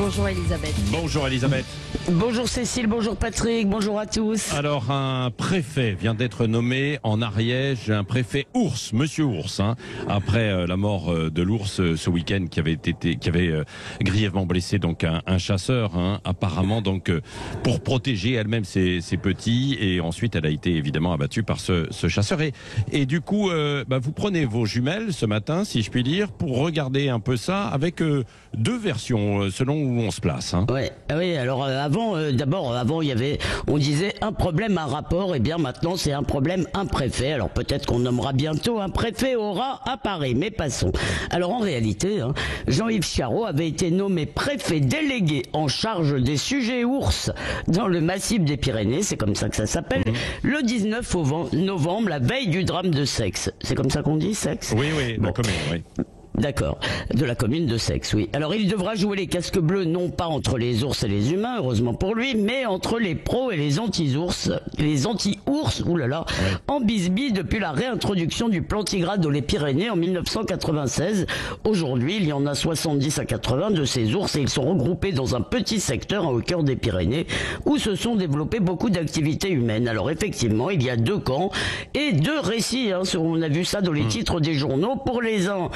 Bonjour Elisabeth. Bonjour Elisabeth. Bonjour Cécile, bonjour Patrick, bonjour à tous. Alors un préfet vient d'être nommé en Ariège, un préfet ours, monsieur ours, après la mort de l'ours ce week-end qui avait grièvement blessé donc un chasseur, apparemment donc pour protéger elle-même ses petits, et ensuite elle a été évidemment abattue par ce chasseur et du coup vous prenez vos jumelles ce matin, si je puis dire, pour regarder un peu ça avec deux versions selon où on se place. Oui, alors avant il y avait, on disait un problème, un rapport, et bien maintenant c'est un problème, un préfet. Alors peut-être qu'on nommera bientôt un préfet au rat à Paris, mais passons. Alors en réalité, Jean-Yves Charot avait été nommé préfet délégué en charge des sujets ours dans le massif des Pyrénées, c'est comme ça que ça s'appelle, le 19 novembre, la veille du drame de Seix. C'est comme ça qu'on dit, Seix? Oui, bon. La commune, oui. D'accord, de la commune de Seix, oui. Alors il devra jouer les casques bleus, non pas entre les ours et les humains, heureusement pour lui, mais entre les pros et les anti-ours, en bisbille depuis la réintroduction du plantigrade dans les Pyrénées en 1996. Aujourd'hui, il y en a 70 à 80 de ces ours et ils sont regroupés dans un petit secteur au cœur des Pyrénées où se sont développées beaucoup d'activités humaines. Alors effectivement, il y a deux camps et deux récits, on a vu ça dans les titres des journaux. Pour les uns,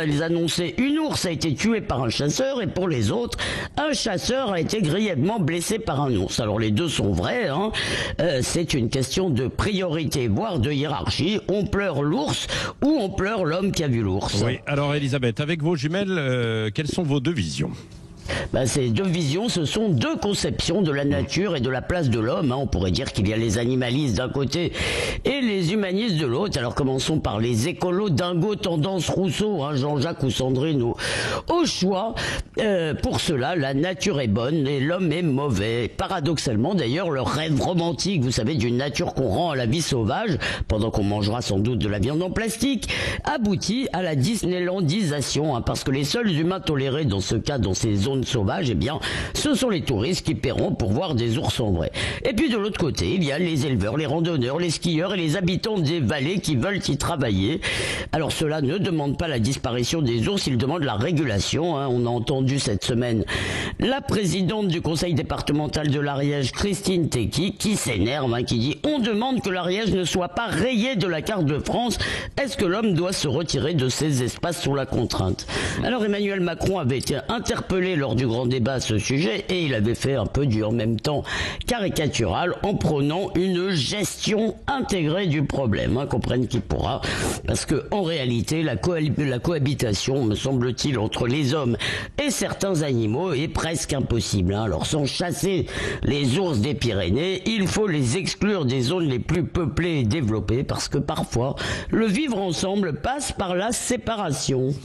ils annonçaient une ours a été tuée par un chasseur, et pour les autres, un chasseur a été grièvement blessé par un ours. Alors les deux sont vrais, c'est une question de priorité, voire de hiérarchie. On pleure l'ours ou on pleure l'homme qui a vu l'ours. Oui, alors Elisabeth, avec vos jumelles, quelles sont vos deux visions ? Ces deux visions, ce sont deux conceptions de la nature et de la place de l'homme. On pourrait dire qu'il y a les animalistes d'un côté et les humanistes de l'autre. Alors commençons par les écolos dingo tendance Rousseau, Jean-Jacques ou Sandrine au choix. Pour cela, la nature est bonne et l'homme est mauvais. Paradoxalement d'ailleurs, leur rêve romantique, vous savez, d'une nature qu'on rend à la vie sauvage, pendant qu'on mangera sans doute de la viande en plastique, aboutit à la Disneylandisation, parce que les seuls humains tolérés dans ce cas, dans ces zones sauvages, ce sont les touristes qui paieront pour voir des ours en vrai. Et puis de l'autre côté, il y a les éleveurs, les randonneurs, les skieurs et les habitants des vallées qui veulent y travailler. Alors ceux-là ne demandent pas la disparition des ours, ils demandent la régulation. On a entendu cette semaine la présidente du conseil départemental de l'Ariège, Christine Tecky, qui s'énerve, qui dit « On demande que l'Ariège ne soit pas rayé de la carte de France. Est-ce que l'homme doit se retirer de ces espaces sous la contrainte ?» Alors Emmanuel Macron avait été interpellé lors du grand débat à ce sujet, et il avait fait un peu du en même temps caricatural en prônant une gestion intégrée du problème, comprenne qui pourra, parce que en réalité la cohabitation, me semble-t-il, entre les hommes et certains animaux est presque impossible. Alors sans chasser les ours des Pyrénées, il faut les exclure des zones les plus peuplées et développées, parce que parfois le vivre ensemble passe par la séparation.